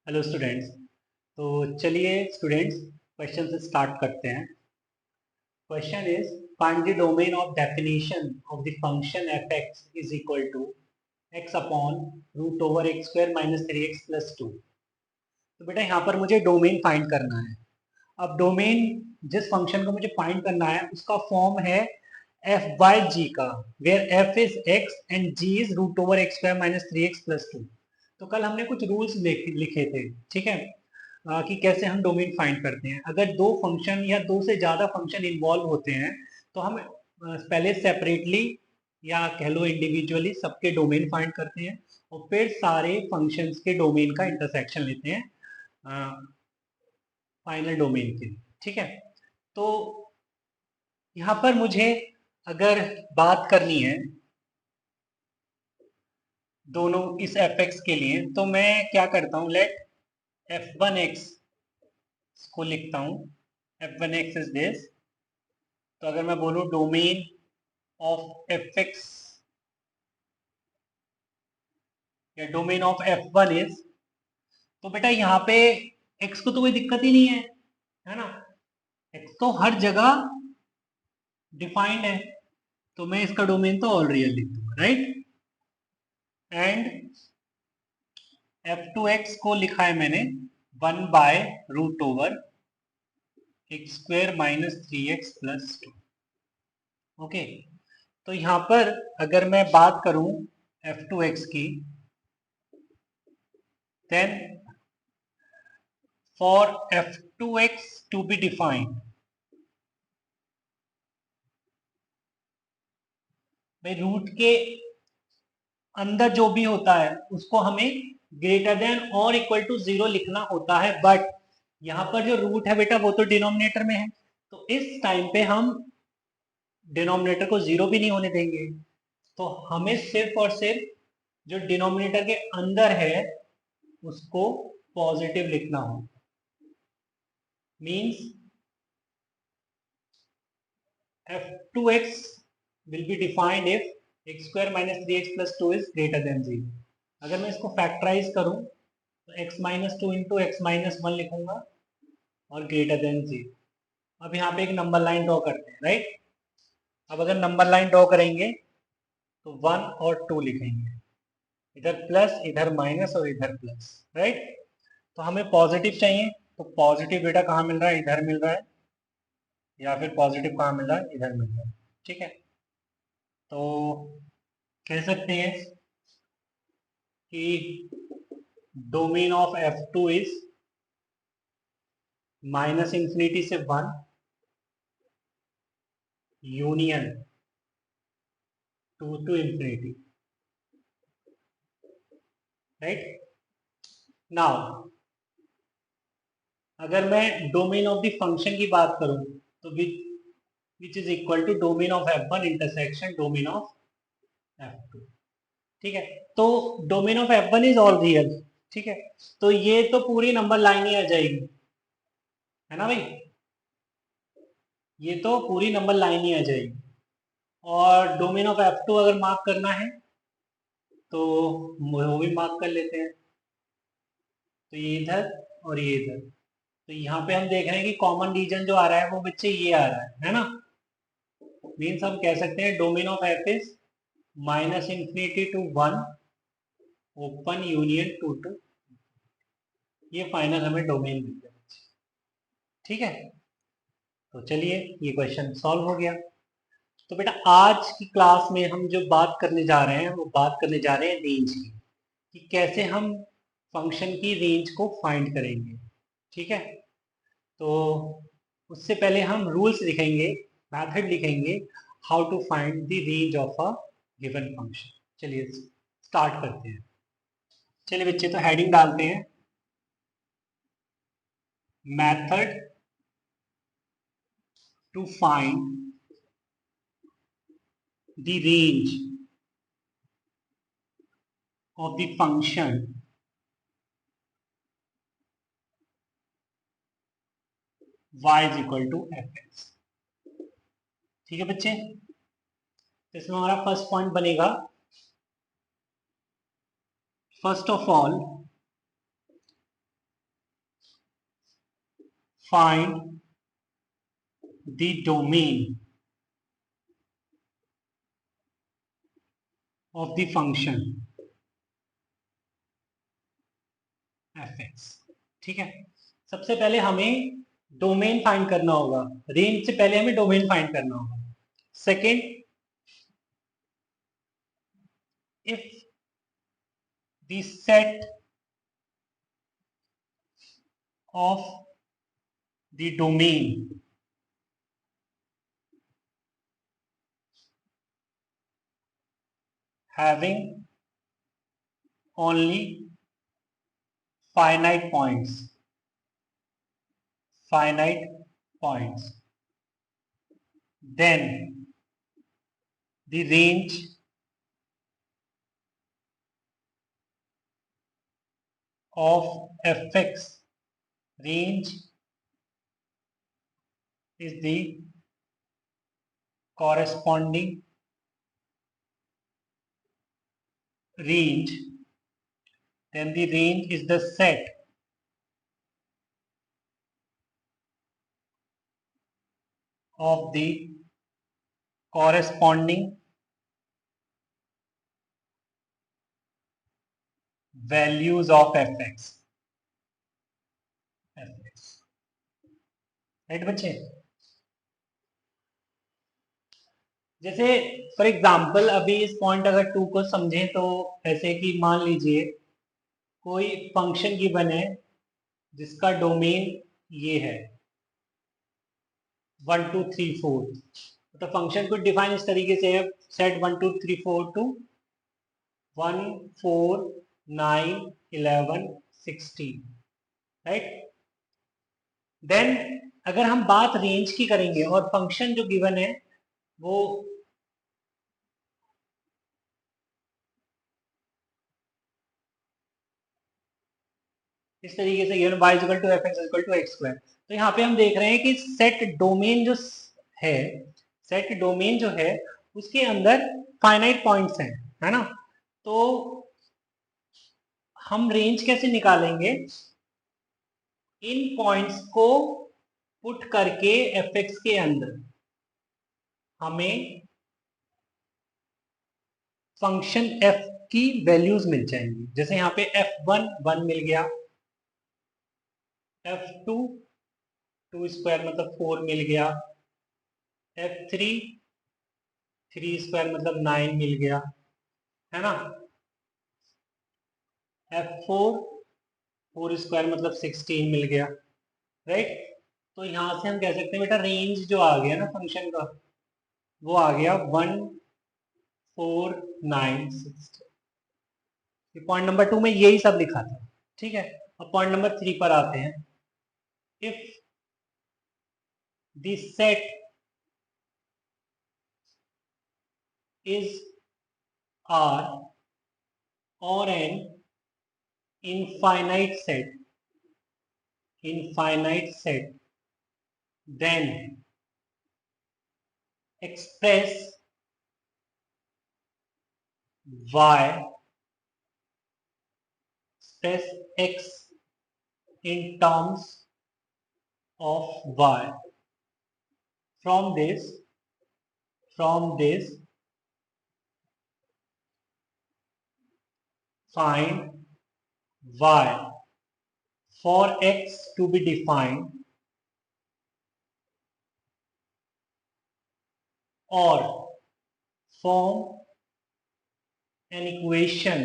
Hello students. तो चलिए students question से स्टार्ट करते हैं। Question is find the domain of definition of the function f x is equal to x upon root over x square minus 3x+2। तो बेटा यहाँ पर मुझे डोमेन फाइंड करना है। अब डोमेन जिस फंक्शन को मुझे फाइंड करना है उसका फॉर्म है एफ बाई जी का, where f is x and g is root over x square minus 3x+2। तो कल हमने कुछ रूल्स लिखे थे, ठीक है, कि कैसे हम डोमेन फाइंड करते हैं। अगर दो फंक्शन या दो से ज़्यादा फंक्शन इन्वॉल्व होते हैं तो हम पहले सेपरेटली या कह लो इंडिविजुअली सबके डोमेन फाइंड करते हैं और फिर सारे फंक्शंस के डोमेन का इंटरसेक्शन लेते हैं फाइनल डोमेन के लिए, ठीक है। तो यहाँ पर मुझे अगर बात करनी है दोनों इस एफ एक्स के लिए तो मैं क्या करता हूँ, लेट एफ वन एक्स को लिखता हूँ। F one x is this. तो अगर मैं बोलूँ डोमेन ऑफ एफ एक्स या domain of f one is, तो बेटा यहाँ पे एक्स को तो कोई दिक्कत ही नहीं है ना। एक्स तो हर जगह डिफाइंड है, तो मैं इसका डोमेन तो ऑल रियल लिख दूंगा, right. And f two x को लिखा है मैंने 1/√ओवर x square minus 3x+2। Okay, तो यहाँ पर अगर मैं बात करूं एफ टू एक्स की, then for f two x to be defined, भाई रूट के अंदर जो भी होता है उसको हमें ग्रेटर देन और इक्वल टू 0 लिखना होता है। बट यहाँ पर जो रूट है बेटा वो तो डिनोमिनेटर में है, तो इस टाइम पे हम डिनोमिनेटर को 0 भी नहीं होने देंगे। तो हमें सिर्फ और सिर्फ जो डिनोमिनेटर के अंदर है उसको पॉजिटिव लिखना हो। Means F two x will be defined if x square minus 3x+2 is greater then 0। अगर मैं इसको फैक्टराइज करूं तो x minus two into x minus one लिखूंगा और ग्रेटर देन 0। अब यहाँ पे एक नंबर लाइन ड्रॉ करते हैं, राइट। अब अगर नंबर लाइन ड्रॉ करेंगे तो 1 और 2 लिखेंगे, इधर प्लस इधर माइनस और इधर प्लस, राइट। तो हमें पॉजिटिव चाहिए, तो पॉजिटिव बेटा कहाँ मिल रहा है, इधर मिल रहा है, या फिर पॉजिटिव कहाँ मिल रहा है, इधर मिल रहा है, ठीक है। तो कह सकते हैं कि domain of f two is minus infinity से 1 union 2 to infinity, right. Now अगर मैं डोमेन ऑफ द फंक्शन की बात करूं तो which is equal to domain of f one intersection domain of f two, ठीक है। तो domain of f one is all real, ठीक है। तो ये तो पूरी नंबर लाइन ही आ जाएगी, है ना भाई। ये तो पूरी नंबर लाइन ही आ जाएगी। और डोमेन ऑफ एफ टू अगर मार्क करना है तो वो भी मार्क कर लेते हैं। तो ये इधर और ये इधर, तो यहाँ पे हम देख रहे हैं कि कॉमन रीजन जो आ रहा है वो बच्चे ये आ रहा है ना। मीन्स हम कह सकते हैं domain of f is minus infinity to 1 open union 2 to, ये फाइनल हमें डोमेन मिल गया, ठीक है। तो चलिए ये क्वेश्चन सॉल्व हो गया। तो बेटा आज की क्लास में हम जो बात करने जा रहे हैं वो बात करने जा रहे हैं रेंज की, कि कैसे हम फंक्शन की रेंज को फाइंड करेंगे, ठीक है। तो उससे पहले हम रूल्स लिखेंगे, मेथड लिखेंगे, how to find the range of a given function. चलिए स्टार्ट करते हैं। चलिए बच्चे तो हेडिंग डालते हैं, method to find the range of the function y is equal to f x, ठीक है बच्चे। तो इसमें हमारा फर्स्ट पॉइंट बनेगा, first of all find the domain of the function fx। ठीक है, सबसे पहले हमें डोमेन फाइंड करना होगा, रेंज से पहले हमें डोमेन फाइंड करना होगा। Second, if the set of the domain having only finite points, then the range of fx range is the corresponding range, then the range is the set of the corresponding values of fx। Right बच्चे, जैसे for example अभी इस point अगर 2 को समझें तो ऐसे कि मान लीजिए कोई फंक्शन गिवन है जिसका डोमेन ये है 1 2 3 4, तो फंक्शन को डिफाइन इस तरीके से है, सेट 1 2 3 4 टू 1 4 9 11 16, राइट। देन अगर हम बात रेंज की करेंगे और फंक्शन जो गिवन है वो इस तरीके से given y equal to f x equal to x square, तो यहाँ पे हम देख रहे हैं कि सेट डोमेन जो है, सेट डोमेन जो है उसके अंदर फाइनाइट पॉइंट्स हैं, है ना। तो हम रेंज कैसे निकालेंगे, इन पॉइंट्स को पुट करके एफ एक्स के अंदर हमें फंक्शन एफ की वैल्यूज मिल जाएंगी। जैसे यहाँ पे f1 1 मिल गया, f2 2 स्क्वायर मतलब 4 मिल गया, f3 3 स्क्वायर मतलब 9 मिल गया, है ना। f4 4 स्क्वायर मतलब 16 मिल गया, राइट। तो यहां से हम कह सकते हैं बेटा रेंज जो आ गया ना फंक्शन का वो आ गया 1 4 9 16। पॉइंट नंबर 2 में यही सब लिखा था, ठीक है। अब पॉइंट नंबर 3 पर आते हैं। If the set is R और an infinite set, then express x in terms of y। From this find y for x to be defined or form an equation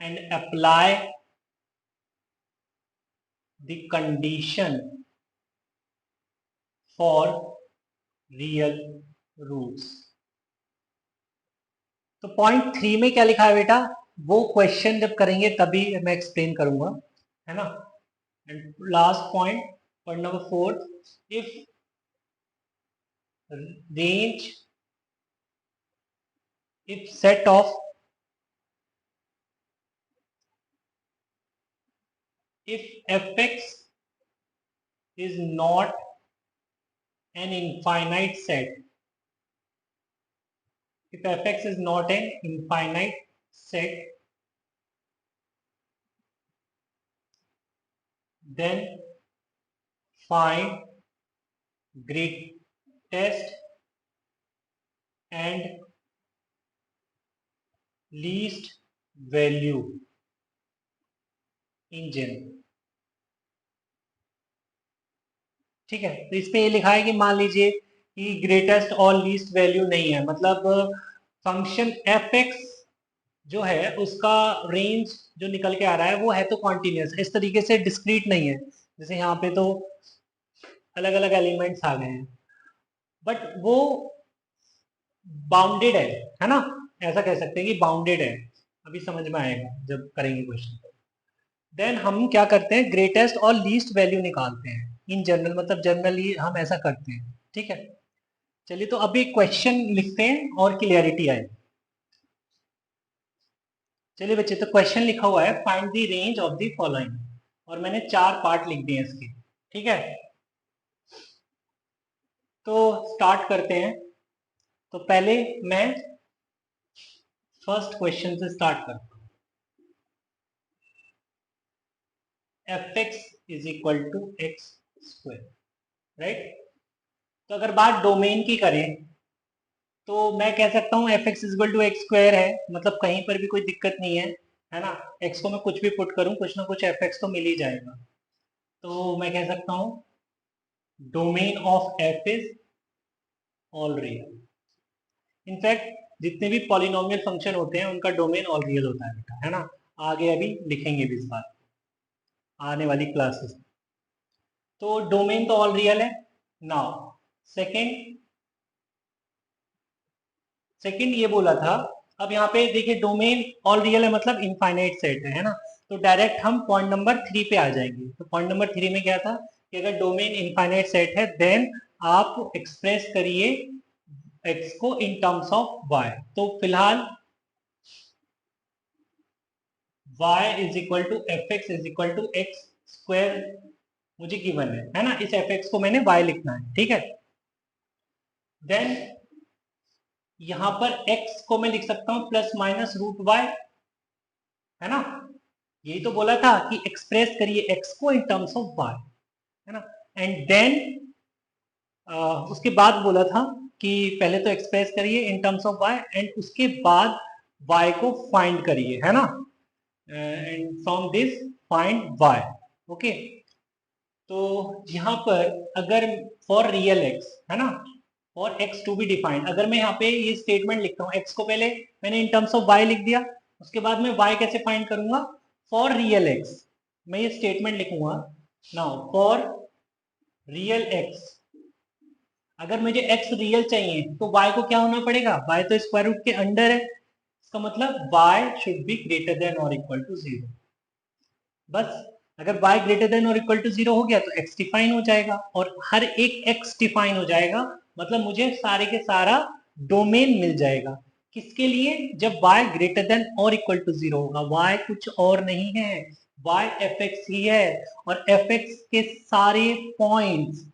and apply the condition for real roots। तो point 3 में क्या लिखा है बेटा, वो question जब करेंगे तभी मैं एक्सप्लेन करूंगा, है ना। And last point number 4, if range if set of if fx is not an infinite set, if fx is not an infinite set, then find greatest and least value in general। ठीक है, तो इस पे ये लिखा है कि मान लीजिए कि ग्रेटेस्ट और लीस्ट वैल्यू नहीं है, मतलब फंक्शन एफ एक्स जो है उसका रेंज जो निकल के आ रहा है वो है तो कॉन्टिन्यूस, इस तरीके से डिस्क्रीट नहीं है, जैसे यहाँ पे तो अलग अलग एलिमेंट्स आ गए हैं, बट वो बाउंडेड है ना, ऐसा कह सकते हैं कि बाउंडेड है। अभी समझ में आएगा जब करेंगे क्वेश्चन को। देन हम क्या करते हैं, ग्रेटेस्ट और लीस्ट वैल्यू निकालते हैं इन जनरल, मतलब जनरली हम ऐसा करते हैं। ठीक है, चलिए तो अभी क्वेश्चन लिखते हैं और क्लियरिटी आए। चलिए बच्चे, तो क्वेश्चन लिखा हुआ है find the range of the following, और मैंने 4 पार्ट लिख दिए इसके। ठीक है, तो स्टार्ट करते हैं। तो पहले मैं फर्स्ट क्वेश्चन से स्टार्ट करता हूँ। F x is equal to x square, right. तो अगर बात डोमेन की करें तो मैं कह सकता हूँ f x equal to x square है, मतलब कहीं पर भी कोई दिक्कत नहीं है ना। एक्स को मैं कुछ भी पुट करूँ, कुछ ना कुछ एफ एक्स तो मिल ही जाएगा। तो मैं कह सकता हूँ domain of f is all real. In fact जितने भी पॉलिनोमियल फंक्शन होते हैं उनका डोमेन ऑल रियल होता है बेटा, है ना। आगे अभी लिखेंगे भी इस बात आने वाली क्लासेस। तो डोमेन तो ऑल रियल है। नाउ सेकेंड सेकंड ये बोला था, अब यहाँ पे देखिए डोमेन ऑल रियल है मतलब इनफाइनाइट सेट है ना। तो डायरेक्ट हम पॉइंट नंबर 3 पे आ जाएंगे। तो पॉइंट नंबर 3 में क्या था कि अगर डोमेन इनफाइनाइट सेट है देन आप एक्सप्रेस करिए एक्स को इन टर्म्स ऑफ वाई। तो फिलहाल y is equal to f x is equal to x square मुझे गिवन है ना। इस एफ एक्स को मैंने y लिखना है, ठीक है। देन यहां पर x को मैं लिख सकता हूं प्लस माइनस रूट वाई, है ना। यही तो बोला था कि एक्सप्रेस करिए x को इन टर्म्स ऑफ y, है ना। एंड देन उसके बाद बोला था कि पहले तो एक्सप्रेस करिए in terms of y and उसके बाद y को फाइंड करिए, है ना। And from this find y। Okay, तो यहाँ पर अगर फॉर रियल x, है ना, for x to be defined, अगर मैं यहाँ पे ये स्टेटमेंट लिखता हूँ, x को पहले मैंने इन टर्म्स ऑफ y लिख दिया, उसके बाद मैं y कैसे फाइंड करूंगा, फॉर रियल x मैं ये स्टेटमेंट लिखूंगा। नाउ फॉर रियल x, अगर मुझे x रियल चाहिए तो y को क्या होना पड़ेगा, y तो स्क्वायर रूट के अंडर है, इसका मतलब y should be greater than और इक्वल टू 0। बस अगर y ग्रेटर देन और इक्वल टू 0 हो गया तो x डिफाइन हो जाएगा, और हर एक x डिफाइन हो जाएगा मतलब मुझे सारे के सारा डोमेन मिल जाएगा। किसके लिए, जब y ग्रेटर देन और इक्वल टू 0 होगा। y कुछ और नहीं है, y एफ एक्स ही है, और एफ एक्स के सारे पॉइंट्स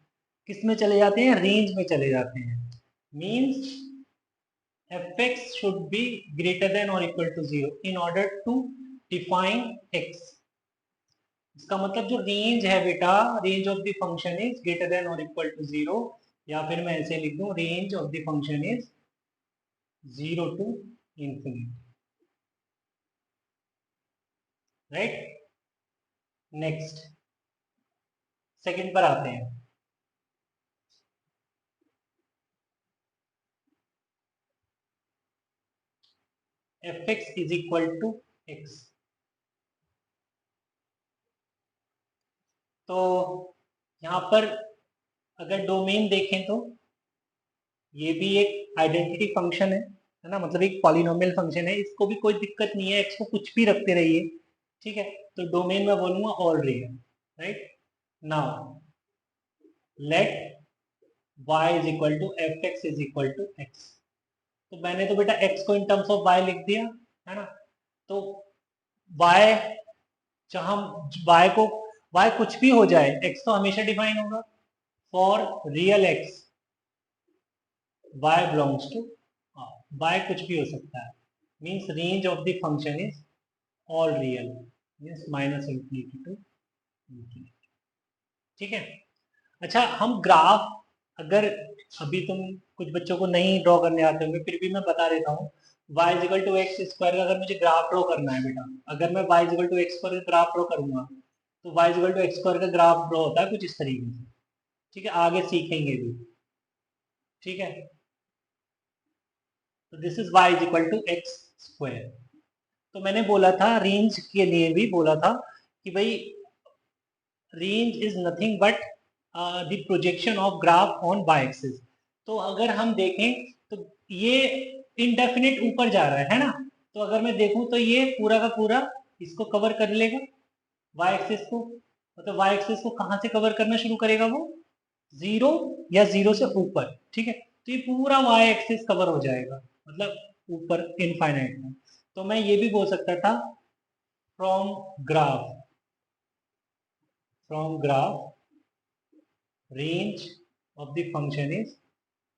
किस में चले जाते हैं, रेंज में चले जाते हैं। Means f x should be greater than और equal to 0 in order to define x। इसका मतलब जो रेंज है बेटा, range of the function is greater than और इक्वल टू 0, या फिर मैं ऐसे लिख दूं range of the function is 0 to infinity, right. Next second पर आते हैं। F x is equal to x, तो यहां पर अगर डोमेन देखें तो ये भी एक आइडेंटिटी फंक्शन है ना, मतलब एक पॉलिनोमियल फंक्शन है, इसको भी कोई दिक्कत नहीं है, एक्स को कुछ भी रखते रहिए, ठीक है। तो डोमेन में बोलूंगा all real, right. Now let y is equal to f x is equal to x. तो मैंने तो बेटा x को इन टर्म्स ऑफ y लिख दिया, है ना। तो y जहां y को y कुछ भी हो जाए x तो हमेशा डिफाइन होगा। For real x y belongs to R, y कुछ भी हो सकता है, means range of the function is all real, means minus infinity to infinity. ठीक है। अच्छा, हम ग्राफ, अगर अभी तुम कुछ बच्चों को नहीं ड्रॉ करने आते होंगे, फिर भी मैं बता देता हूँ। y is equal to x square का अगर मुझे ग्राफ ड्रॉ करना है बेटा, अगर मैं y is equal to x square का ग्राफ ड्रॉ करूंगा, तो y is equal to x square का ग्राफ ड्रॉ होता है कुछ इस तरीके से। ठीक है, आगे सीखेंगे भी। ठीक है, तो this is y is equal to x square. तो मैंने बोला था, रेंज के लिए भी बोला था कि भाई range is nothing but the projection of graph on y axis. तो अगर हम देखें तो ये इनडेफिनिट ऊपर जा रहा है ना, तो अगर मैं देखूं तो ये पूरा का पूरा इसको कवर कर लेगा, वाई एक्सिस को। मतलब वाई एक्सिस को कहां से कवर करना शुरू करेगा वो, जीरो या जीरो से ऊपर। ठीक है, तो ये पूरा वाई एक्सिस कवर हो जाएगा, मतलब ऊपर इनफाइनाइट में। तो मैं ये भी बोल सकता था, from graph, range of the function is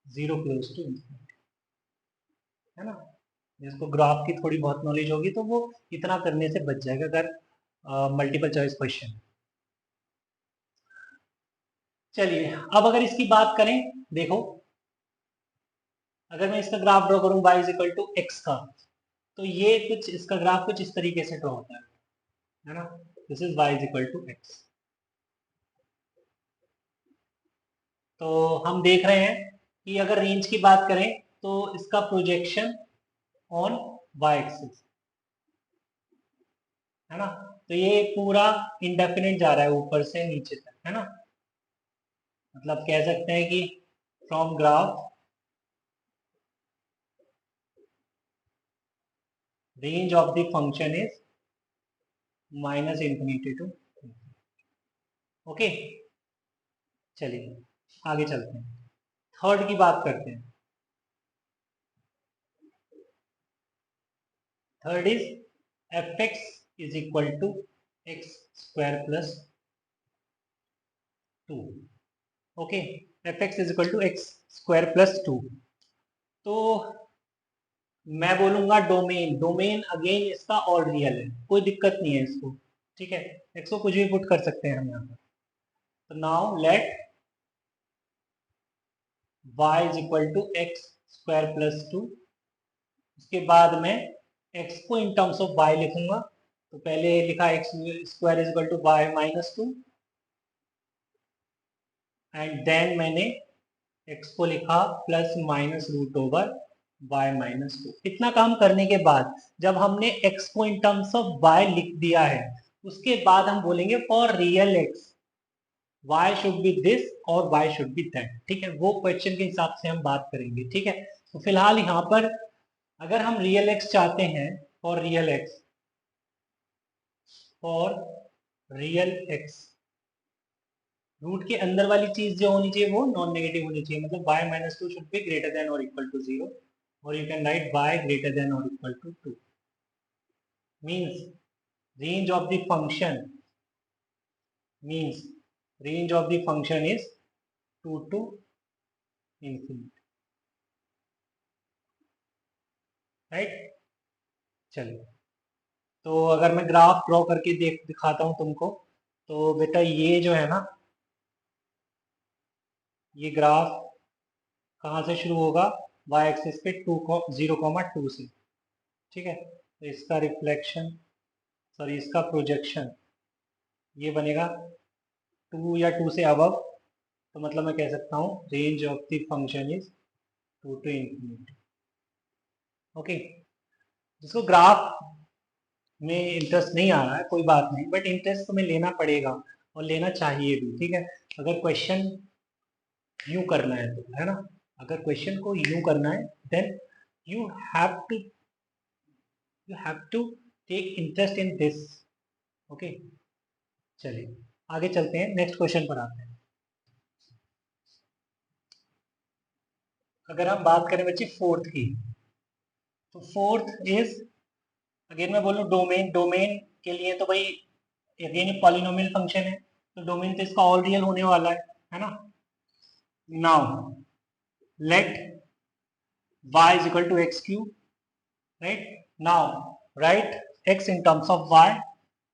zero close to infinity, है ना। जिसको ग्राफ की थोड़ी बहुत नॉलेज होगी तो वो इतना करने से बच जाएगा, अगर मल्टीपल चॉइस क्वेश्चन। चलिए, अब अगर इसकी बात करें, देखो अगर मैं इसका ग्राफ ड्रॉ करूं y is equal to x का, तो ये कुछ इसका ग्राफ कुछ इस तरीके से ड्रॉ होता है ना। This is y is equal to x. तो हम देख रहे हैं कि अगर रेंज की बात करें तो इसका प्रोजेक्शन ऑन y एक्सिस, है ना। तो ये पूरा इंडेफिनिट जा रहा है ऊपर से नीचे तक, है ना। मतलब कह सकते हैं कि from graph range of the function is minus infinity to, okay. चलिए आगे चलते हैं, थर्ड की बात करते हैं। Third is f x is equal to x square plus two, okay. F x is equal to x square plus two. तो मैं बोलूंगा डोमेन, डोमेन अगेन इसका ऑल रियल है, कोई दिक्कत नहीं है इसको। ठीक है, एक्स को कुछ भी पुट कर सकते हैं हम यहाँ पर। तो now let y is equal to x square plus two. उसके बाद में x को इन टर्म्स ऑफ y लिखूंगा। तो पहले लिखा x square is equal to y minus two, and then मैंने x को लिखा plus minus root over y minus two. इतना काम करने के बाद जब हमने x को इन टर्म्स ऑफ y लिख दिया है, उसके बाद हम बोलेंगे for real x y should be this और y शुड बी दैट। ठीक है, वो क्वेश्चन के हिसाब से हम बात करेंगे। ठीक है, तो फिलहाल यहाँ पर अगर हम रियल x चाहते हैं, for real x, for real x, root के अंदर वाली चीज जो होनी चाहिए वो नॉन नेगेटिव होनी चाहिए, मतलब y minus two should be greater than और इक्वल टू जीरो, और you can write y greater than और equal to two. Means range of the function, means range of the function is two to infinity, right. चलिए, तो अगर मैं graph draw करके दिखाता हूं तुमको, तो बेटा ये जो है ना, ये ग्राफ कहाँ से शुरू होगा, y एक्सिस पे टू जीरो कॉमा टू से। ठीक है, तो इसका रिफ्लेक्शन, सॉरी इसका प्रोजेक्शन ये बनेगा टू या टू से अबव। तो मतलब मैं कह सकता हूँ range of the function is two to infinity, okay. जिसको ग्राफ में इंटरेस्ट नहीं आ रहा है कोई बात नहीं, बट इंटरेस्ट तुम्हें लेना पड़ेगा और लेना चाहिए भी। ठीक है, अगर क्वेश्चन यूं करना है तो, है ना, अगर क्वेश्चन को यूं करना है then you have to take interest in this, okay. चलिए आगे चलते हैं, नेक्स्ट क्वेश्चन पर आते हैं। अगर हम बात करें बच्चे फोर्थ की, तो फोर्थ इज, अगेन मैं बोलूँ डोमेन, डोमेन के लिए तो भाई अगेन पॉलिनोमियल फंक्शन है, तो डोमेन तो इसका ऑल रियल होने वाला है ना। Now let y is equal to x cube, right? Now write x in terms of y,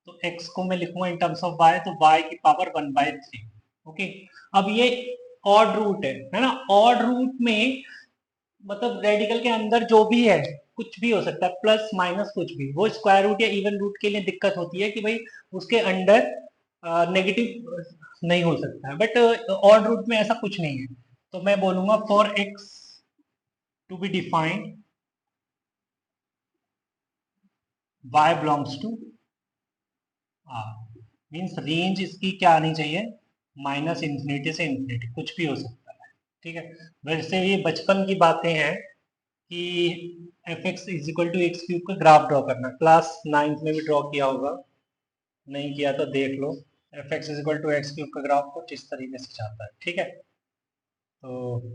तो x को मैं लिखूंगा इन टर्म्स ऑफ y, तो y की पावर 1/3। ओके, अब ये ऑड रूट है ना? ऑड रूट में मतलब रेडिकल के अंदर जो भी है कुछ भी हो सकता है, प्लस माइनस कुछ भी। वो स्क्वायर रूट या इवन रूट के लिए दिक्कत होती है कि भाई उसके अंडर नेगेटिव नहीं हो सकता है, बट ऑड रूट में ऐसा कुछ नहीं है। तो मैं बोलूंगा for x to be defined y belongs to r, मीन्स रेंज इसकी क्या आनी चाहिए? माइनस इंफिनिटी से इंफिनिटी, कुछ भी हो सकता है। ठीक है, वैसे ये बचपन की बातें हैं कि f x is equal to x cube का ग्राफ ड्रॉ करना, क्लास 9th में भी ड्रॉ किया होगा, नहीं किया तो देख लो। F x is equal to x cube का ग्राफ कुछ इस तरीके से जाता है। ठीक है, तो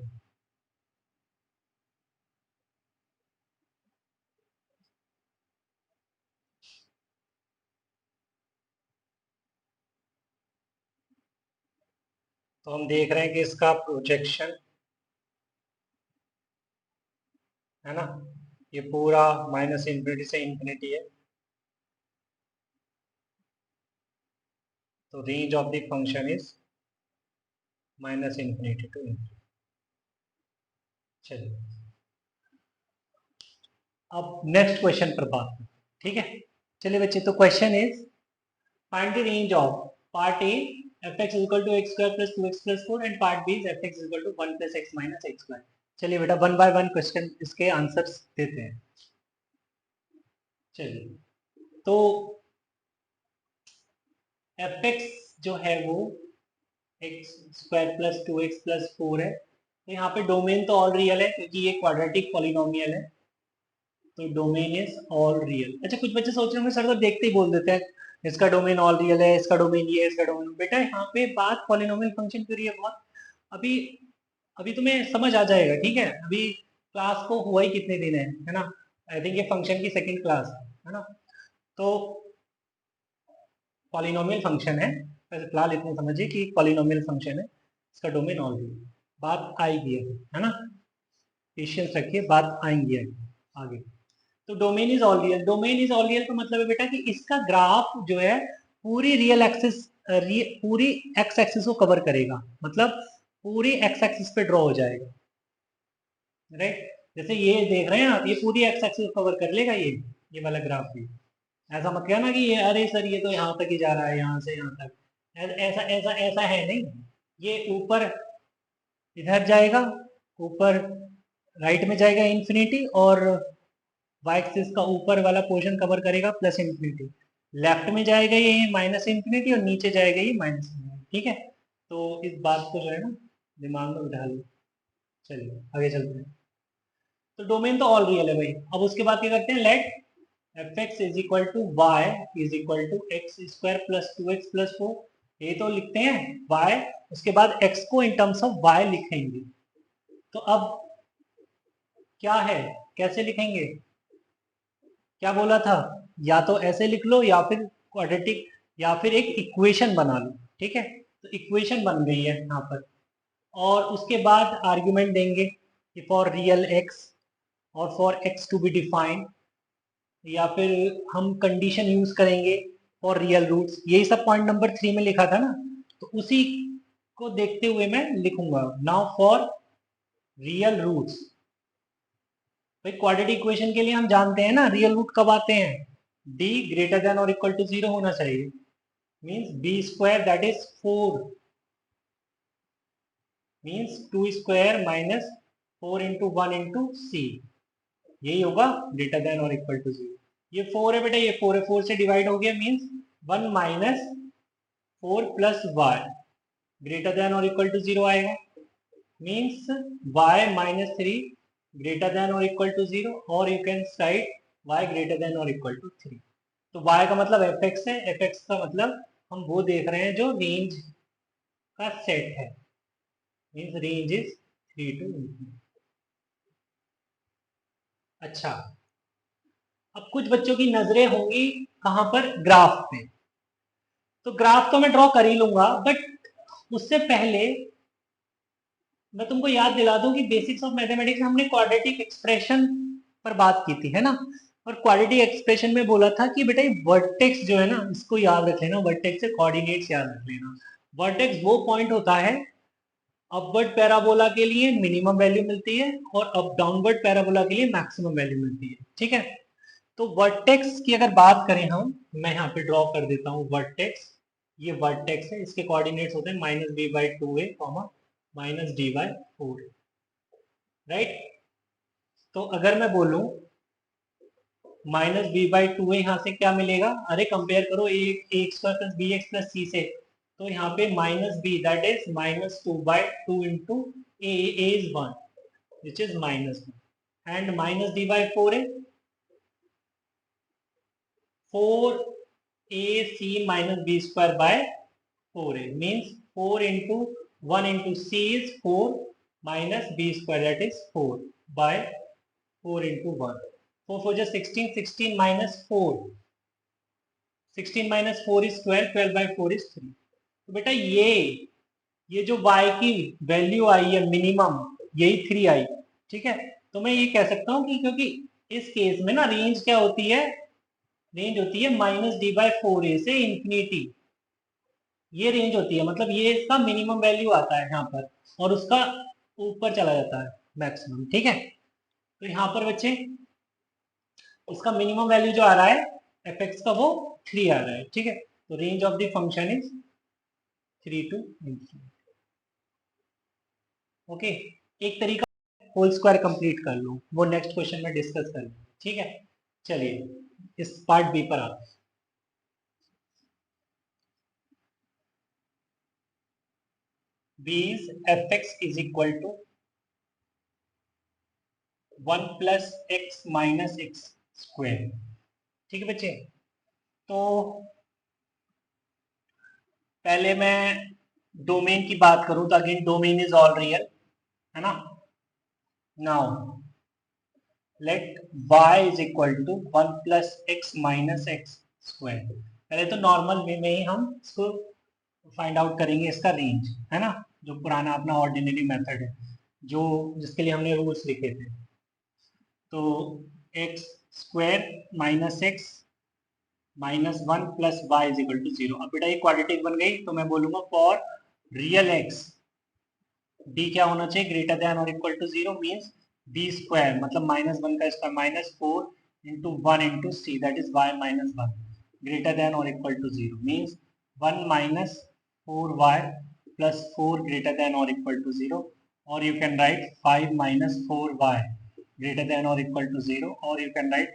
हम देख रहे हैं कि इसका प्रोजेक्शन है ना, ये पूरा माइनस इंफिनिटी से इंफिनिटी है, तो range of the function is minus infinity to infinity. चलिए अब नेक्स्ट क्वेश्चन पर बात करें। ठीक है, चलिए बच्चे, तो question is find the range of part A f x equal to x square plus 2x plus 4 and part B f x equal to 1 plus x minus x square. चलिए बेटा, वन बाय वन क्वेश्चन इसके answers देते हैं। चलिए, तो F x जो है वो x square plus 2x plus 4 है, तो यहाँ पे डोमेन तो ऑल रियल है क्योंकि ये क्वाड्रेटिक पॉलिनोमियल है, तो डोमेन इज ऑल रियल। अच्छा, कुछ बच्चे सोच रहे होंगे सर तो देखते ही बोल देते हैं इसका डोमेन ऑल रियल है, इसका डोमेन ये है, इसका डोमेन। बेटा यहाँ पे बात पॉलिनोमियल फंक्शन की रही है बहुत। अभी अभी तुम्हें समझ आ जाएगा। ठीक है, अभी क्लास को हुआ ही कितने दिन है ना? आई थिंक ये फंक्शन की सेकंड क्लास है ना? तो पॉलिनोमियल फंक्शन है, वैसे फिलहाल इतना समझिए कि पॉलिनोमियल फंक्शन है, इसका डोमेन ऑल रियल। बात आएगी है ना, पेशेंस रखिए, बात आएंगी आगे। तो domain is all real, domain is all real का मतलब है बेटा कि इसका ग्राफ जो है पूरी रियल एक्सिस, पूरी एक्स एक्सिस को कवर करेगा, मतलब पूरी एक्स एक्सिस पे ड्रॉ हो जाएगा। राइट, जैसे ये देख रहे हैं आप, ये पूरी एक्स एक्सिस को कवर कर लेगा, ये वाला ग्राफ भी। ऐसा मत कहना कि ये अरे सर ये तो यहाँ तक ही जा रहा है, यहाँ से यहाँ तक। ऐसा ऐसा ऐसा है नहीं, ये ऊपर इधर जाएगा, ऊपर राइट में जाएगा इन्फिनिटी, और वाई एक्सिस का ऊपर वाला पोर्शन कवर करेगा प्लस इंफिनिटी, लेफ्ट में जाएगा ये माइनस इंफिनिटी, और नीचे जाएगा ये माइनस इंफिनिटी। ठीक है, तो इस बात को जो है ना दिमाग में बिठा लो। चलिए आगे चलते हैं। तो डोमेन तो ऑल रियल है भाई। अब उसके बाद क्या करते हैं, let f x is equal to y is equal to x square plus 2x plus 4, ये तो लिखते हैं y, उसके बाद x को इन टर्म्स ऑफ y लिखेंगे। तो अब क्या है, कैसे लिखेंगे? क्या बोला था, या तो ऐसे लिख लो या फिर क्वाड्रेटिक, या फिर एक इक्वेशन बना लो। ठीक है, तो इक्वेशन बन गई है यहाँ पर, और उसके बाद आर्ग्यूमेंट देंगे कि फॉर रियल एक्स और for x to be defined, या फिर हम कंडीशन यूज करेंगे फॉर रियल रूट्स। यही सब पॉइंट नंबर 3 में लिखा था ना, तो उसी को देखते हुए मैं लिखूंगा नाउ फॉर रियल रूट्स। भाई क्वाड्रेटिक इक्वेशन के लिए हम जानते हैं ना रियल रूट कब आते हैं, d ग्रेटर देन और इक्वल टू 0 होना चाहिए, means b square that is 4, means 2 square minus 4 into 1 into c, यही होगा ग्रेटर देन और इक्वल टू 0। ये 4 है बेटा, ये 4 है, 4 से डिवाइड हो गया, means 1 minus 4 plus y greater than और इक्वल टू 0 आएगा, means y minus 3 greater than और इक्वल टू 0, और you can write y greater than और इक्वल टू 3। तो y का मतलब एफ एक्स है, एफ एक्स का मतलब हम वो देख रहे हैं जो रेंज का सेट है, means range is 3 to infinity. अच्छा, अब कुछ बच्चों की नजरें होंगी कहां पर, ग्राफ पे। तो ग्राफ तो मैं ड्रॉ कर ही लूंगा, बट उससे पहले मैं तुमको याद दिला दूं कि बेसिक्स ऑफ मैथमेटिक्स में हमने क्वाड्रेटिक एक्सप्रेशन पर बात की थी, है ना। और क्वाड्रेटिक एक्सप्रेशन में बोला था कि बेटा ये वर्टेक्स जो है ना, इसको याद रख लेना, वर्टेक्स से कोऑर्डिनेट्स याद रख लेना। वर्टेक्स वो पॉइंट होता है अपवर्ड पैराबोला के लिए मिनिमम वैल्यू मिलती है और अप डाउनवर्ड पैराबोला के लिए मैक्सिमम वैल्यू मिलती है, ठीक है। तो वर्टेक्स की अगर बात करें हम, मैं यहाँ पे ड्रॉ कर देता हूँ वर्टेक्स। ये वर्टेक्स है, इसके कोऑर्डिनेट्स होते हैं -b/2a, -d/4, राइट। तो अगर मैं बोलूं -b/2a, यहाँ से क्या मिलेगा, अरे कंपेयर करो a² + bx + c से। तो यहाँ पे -b, that is -2/2 into a is 1, which is -1, and -d/4 है 4ac-b² / 4a, means 4 into 1 into c is 4 minus b², that is 4 by 4 into 1. 4 4 just 16, 16 minus 4, 16 minus 4 is 12, 12 by 4 is 3. तो बेटा ये जो y की वैल्यू आई है minimum, यही 3 आई, ठीक है। तो मैं ये कह सकता हूँ कि क्योंकि इस केस में ना रेंज क्या होती है, रेंज होती है -d/4a से इंफिनिटी, ये रेंज होती है, मतलब ये इसका मिनिमम वैल्यू आता है यहाँ पर और उसका ऊपर चला जाता है मैक्सिमम, ठीक है। तो यहाँ पर बच्चे इसका मिनिमम वैल्यू जो आ रहा है f(x) का वो 3 आ रहा है, ठीक है। तो range of the function is 3 to infinity, okay. एक तरीका होल स्क्वायर कंप्लीट कर लो, वो नेक्स्ट क्वेश्चन में डिस्कस कर लेंगे, ठीक है। चलिए इस पार्ट बी पर आते हैं। b is f(x) is equal to 1 plus x minus x square, ठीक है बच्चे। तो पहले मैं डोमेन की बात करूं तो again domain is all real, है ना। Now let y is equal to 1 plus x minus x square। पहले तो नॉर्मल वे में ही हम इसको फाइंड आउट करेंगे इसका रेंज, है ना, जो पुराना अपना ऑर्डिनरी मेथड है, जो जिसके लिए हमने रूल्स लिखे थे। तो x² minus x -1 plus y is equal to 0। अब बेटा ये क्वाड्रेटिक बन गई, तो मैं बोलूंगा फॉर रियल x d क्या होना चाहिए, ग्रेटर देन और इक्वल टू 0, मीन्स b², मतलब -1 का square -4 into 1 into c, that is y -1, greater than और equal to 0, means 1 minus 4y plus 4 greater than or equal to 0, or you can write 5 minus 4y greater than or equal to 0, or you can write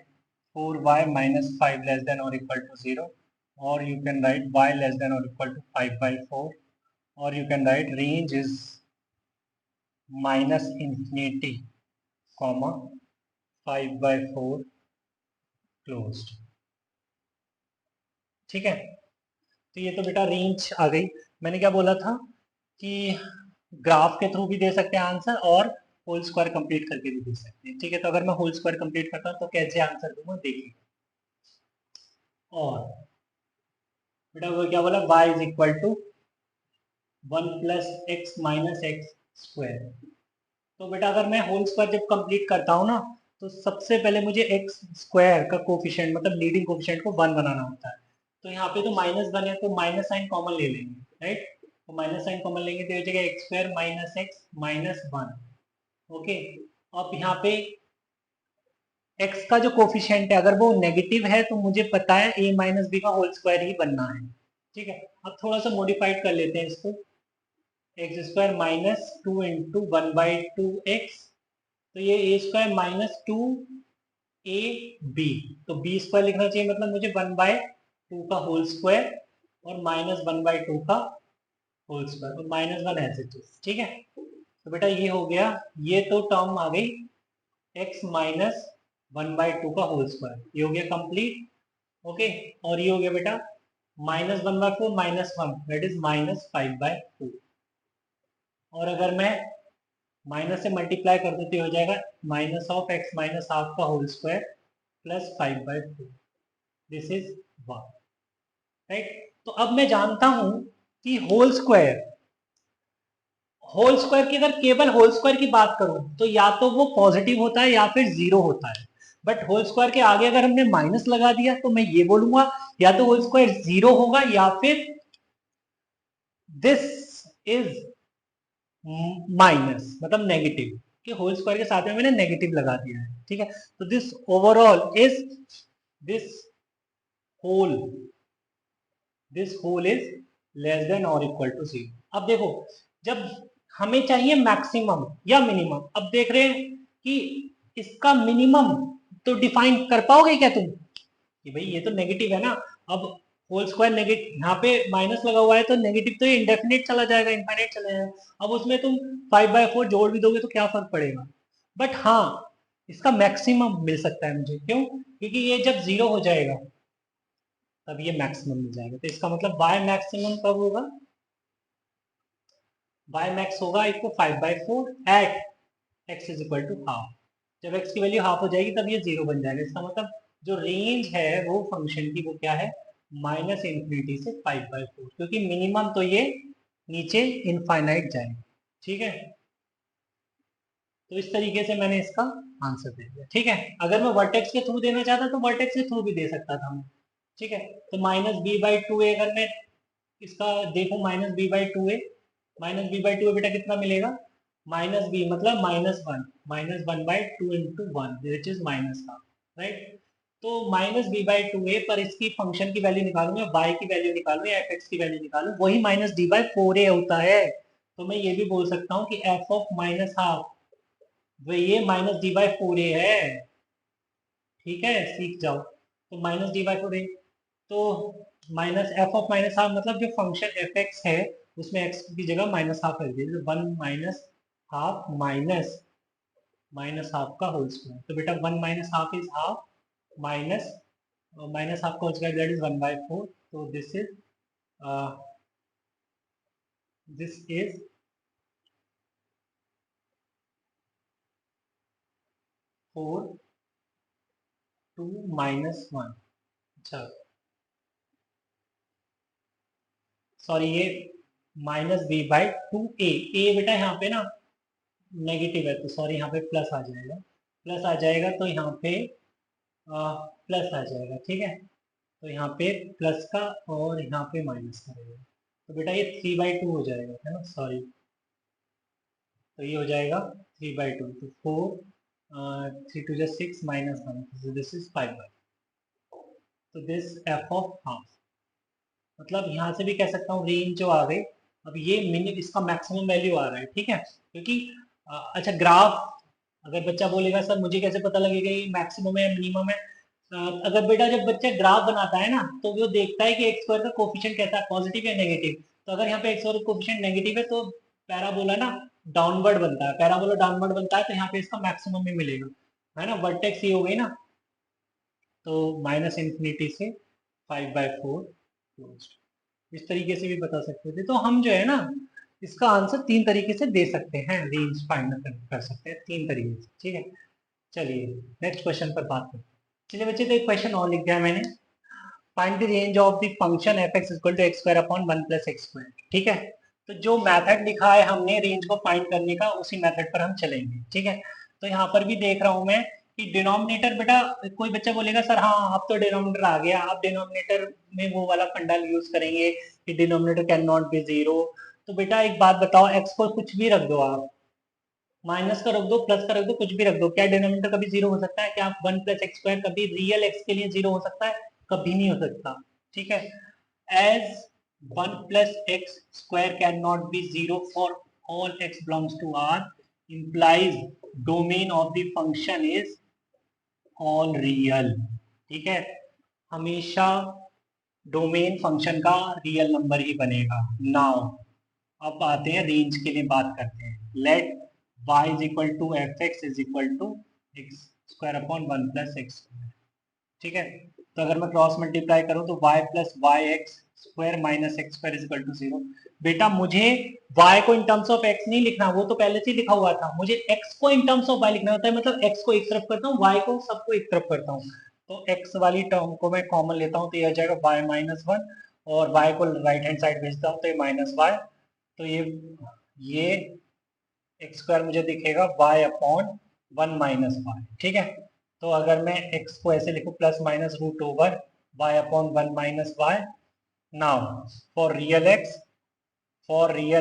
4y minus 5 less than or equal to 0, or you can write y less than or equal to 5/4, or you can write range is -infinity, 5/4 closed, ठीक है। तो ये तो बेटा range आ गई। मैंने क्या बोला था कि ग्राफ के थ्रू भी दे सकते हैं आंसर और होल स्क्वायर कंप्लीट करके भी दे सकते हैं, ठीक है। तो अगर मैं होल स्क्वायर कंप्लीट करता हूँ तो कैसे आंसर दूंगा देखिए। और बेटा वो क्या बोला, y is equal to 1 plus x minus x square. तो बेटा अगर मैं होल स्क्वायर जब कंप्लीट करता हूँ ना, तो सबसे पहले मुझे एक्स स्क्वायर का कोफिशिएंट, मतलब लीडिंग कोफिशिएंट को 1 बनाना होता है। तो यहाँ पे तो -1 है, तो माइनस साइन कॉमन ले लेंगे, राइट। तो माइनस साइन कॉमन लेंगे तो ये जगह x² - x -1, ओके। अब यहाँ पे x का जो कोफिशिएंट है अगर वो नेगेटिव है तो मुझे पता है a - b का होल स्क्वायर ही बनना है, ठीक है। अब थोड़ा सा मॉडिफाइड कर लेते हैं इसको, x² -2 इंटू 1/2x, तो ये a² -2ab, तो b² लिखना चाहिए, मतलब मुझे 1/2 का होल स्क्वायर और -1/2 का होल स्क्वायर और -1 ऐसे, ठीक है। तो बेटा ये हो गया, ये तो टर्म आ गई x -1/2 का होल स्क्वायर, ये हो गया कंप्लीट, ओके। और ये हो गया बेटा -1/4 -1, दैट इज -5/2। और अगर मैं माइनस से मल्टीप्लाई कर दो तो हो जाएगा -(x - हाफ का whole square plus 5/4), this is 1, right. तो अब मैं जानता हूं कि होल स्क्वायर होल स्क्वायर की अगर केवल होल स्क्वायर की बात करूं तो या तो वो पॉजिटिव होता है या फिर जीरो होता है, बट होल स्क्वायर के आगे अगर हमने माइनस लगा दिया तो मैं ये बोलूंगा या तो होल स्क्वायर जीरो होगा या फिर दिस इज माइनस मतलब नेगेटिव, कि होल स्क्वायर के साथ में मैंने नेगेटिव लगा दिया है, ठीक है। तो this overall is this whole this whole is less than और इक्वल टू जीरो। अब देखो, जब हमें चाहिए मैक्सिमम या मिनिमम, अब देख रहे हैं कि इसका मिनिमम तो डिफाइन कर पाओगे क्या तुम, कि भाई ये तो नेगेटिव है ना। अब होल स्क्वायर नेगेटिव, यहाँ पे माइनस लगा हुआ है तो नेगेटिव तो ये इंडेफिनिट चला जाएगा, इनफाइनाइट चला जाएगा। अब उसमें तुम 5/4 जोड़ भी दोगे तो क्या फर्क पड़ेगा। बट हाँ, इसका मैक्सिमम मिल सकता है मुझे, क्यों, क्योंकि ये जब जीरो हो जाएगा तब ये मैक्सिमम मिल जाएगा। तो इसका मतलब बाय मैक्सिमम कब होगा, बाय मैक्स होगा equal 5/4 at x is equal to half. जब एक्स की वैल्यू हाफ हो जाएगी तब ये जीरो बन जाएगा। इसका मतलब जो रेंज है वो फंक्शन की वो क्या है, माइनस इंफिनिटी से 5/4, क्योंकि मिनिमम तो ये नीचे इनफाइनाइट जाएगा, ठीक है। तो इस तरीके से मैंने इसका आंसर दे दिया, ठीक है। अगर मैं वर्टेक्स के थ्रू देना चाहता तो वर्टेक्स के थ्रू भी दे सकता था मैं, ठीक है। तो -b/2a अगर मैं इसका देखो, -b/2a, -b/2a बेटा कितना मिलेगा, -b मतलब -1, -1/2 इंटू 1 विच इज -1/2, राइट। तो -b/2a पर इसकी फंक्शन की वैल्यू निकालूं या y की वैल्यू निकालूं या fx की वैल्यू निकालूं, वही -d/4a होता है। तो मैं ये भी बोल सकता हूँ कि f ऑफ -1/2 वो ये -d/4a है, ठीक है, सीख जाओ। तो -d/4a, तो माइनस एफ ऑफ -1/2 मतलब जो फंक्शन एफ एक्स है उसमें एक्स की जगह -1/2 रख दीजिए, 1 - ½ माइनस हाफ का होल स्क्वायर। तो बेटा 1 - ½ इज हाफ, माइनस -½ का होल स्क्वायर दैट इज 1/4। तो दिस इज 4 2 -1। अच्छा सॉरी, ये -b/2a, ए बेटा यहाँ पे ना नेगेटिव है तो सॉरी यहाँ पे प्लस आ जाएगा, प्लस आ जाएगा तो यहाँ पे प्लस आ जाएगा, ठीक है। तो यहाँ पे प्लस का और यहाँ पे माइनस का रहेगा। तो बेटा ये 3/2 हो जाएगा, है ना, सॉरी। तो ये हो जाएगा 3/2, तो 4 3 × 2 = 6 -1, दिस इज 5/2। तो दिस एफ ऑफ हाफ, मतलब यहाँ से भी कह सकता हूँ रेंज जो आ गई। अब ये मिनिमम इसका मैक्सिमम वैल्यू आ रहा है, ठीक है, क्योंकि अच्छा ग्राफ, अगर बच्चा बोलेगा सर मुझे कैसे पता लगेगा ये मैक्सिमम है मिनिमम है, अगर बेटा जब बच्चा ग्राफ बनाता है ना तो वो देखता है कि एक्स स्क्वायर का कोफिशिएंट कैसा है, पॉजिटिव या नेगेटिव। तो अगर यहाँ पे एक्स स्क्वायर का कोफिशिएंट नेगेटिव है तो पैराबोला ना डाउनवर्ड बनता है, पैराबोला डाउनवर्ड बनता है तो यहाँ पे इसका मैक्सिमम ही मिलेगा, है ना। वर्टेक्स ये हो गई ना, तो -∞ से 5/4 क्लोज्ड। इस तरीके से भी बता सकते थे। तो हम जो है ना इसका आंसर 3 तरीके से दे सकते हैं, रेंज फाइंड कर सकते हैं 3 तरीके से, ठीक है। चलिए नेक्स्ट क्वेश्चन पर बात करते हैं। चलिए बच्चे, तो एक क्वेश्चन और लिख दिया है मैंने, find the range of the function f(x) = x² / 1 + x², ठीक है। तो जो मेथड लिखा है हमने रेंज को फाइंड करने का उसी मेथड पर हम चलेंगे, ठीक है। तो यहाँ पर भी देख रहा हूँ मैं कि डिनोमिनेटर, बेटा कोई बच्चा बोलेगा सर हाँ अब तो डिनोमिनेटर आ गया, आप डिनोमिनेटर में वो वाला फंडा यूज करेंगे कि denominator can not be zero. तो बेटा एक बात बताओ, एक्स को कुछ भी रख दो आप, माइनस का रख दो, प्लस का रख दो, कुछ भी रख दो, क्या डिनोमिनेटर कभी जीरो हो सकता है, क्या 1 + x² कभी रियल एक्स के लिए जीरो हो सकता है, कभी नहीं हो सकता, ठीक है। As 1 + x² can not be zero for all x belongs to R, implies domain of the function is all real, ठीक है। हमेशा डोमेन फंक्शन का रियल नंबर ही बनेगा। नाउ अब आते हैं रेंज के लिए बात करते हैं। Late y = fx = x² / 1 + x², ठीक है। तो अगर मैं क्रॉस मल्टीप्लाई करूं तो y + yx² - x² = 0। बेटा मुझे y को इन टर्म्स ऑफ x नहीं लिखना, वो तो पहले से लिखा हुआ था, मुझे x को इन टर्म्स ऑफ y लिखना होता है, मतलब x को एक तरफ करता हूँ, y को सबको एक तरफ करता हूँ। तो x वाली टर्म को मैं कॉमन लेता हूँ तो ये आ जाएगा y - 1, और y को राइट हैंड साइड भेजता हूँ तो ये -y, तो ये ये एक्स स्क्वायर मुझे दिखेगा y अपॉन 1 माइनस वाई, ठीक है। तो अगर मैं x को ऐसे लिखूं plus minus root over y upon 1 minus y, now for real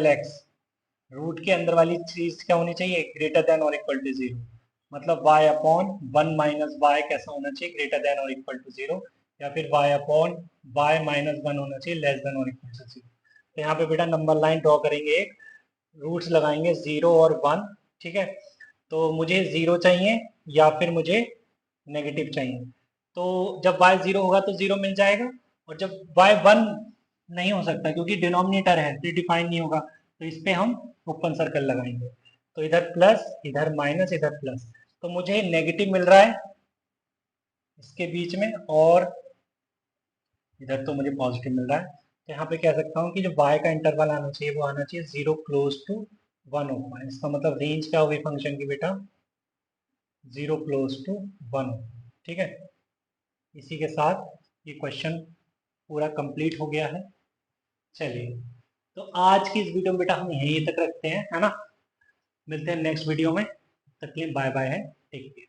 x root के अंदर वाली चीज क्या होनी चाहिए, ग्रेटर देन और इक्वल टू जीरो। मतलब y अपॉन 1 माइनस वाई कैसा होना चाहिए, ग्रेटर देन और इक्वल टू जीरो, या फिर y अपॉन वाई माइनस 1 होना चाहिए लेस देन और इक्वल टू जीरो। तो यहाँ पे बेटा नंबर लाइन ड्रॉ करेंगे, एक रूट्स लगाएंगे 0 और 1, ठीक है। तो मुझे 0 चाहिए या फिर मुझे नेगेटिव चाहिए। तो जब y 0 होगा तो 0 मिल जाएगा, और जब y 1 नहीं हो सकता क्योंकि डिनोमिनेटर है, डिफाइन नहीं होगा, तो इस पे हम ओपन सर्कल लगाएंगे। तो इधर प्लस, इधर माइनस, इधर प्लस, तो मुझे नेगेटिव मिल रहा है इसके बीच में, और इधर तो मुझे पॉजिटिव मिल रहा है। तो यहाँ पे कह सकता हूँ कि जो y का इंटरवल आना चाहिए वो आना चाहिए 0 क्लोज टू 1 होगा। इसका मतलब रेंज क्या होगी फंक्शन की बेटा, 0 क्लोज टू 1, ठीक है। इसी के साथ ये क्वेश्चन पूरा कंप्लीट हो गया है। चलिए, तो आज की इस वीडियो में बेटा हम यहीं तक रखते हैं, है ना। मिलते हैं नेक्स्ट वीडियो में, तक के लिए बाय बाय है, टेक केयर।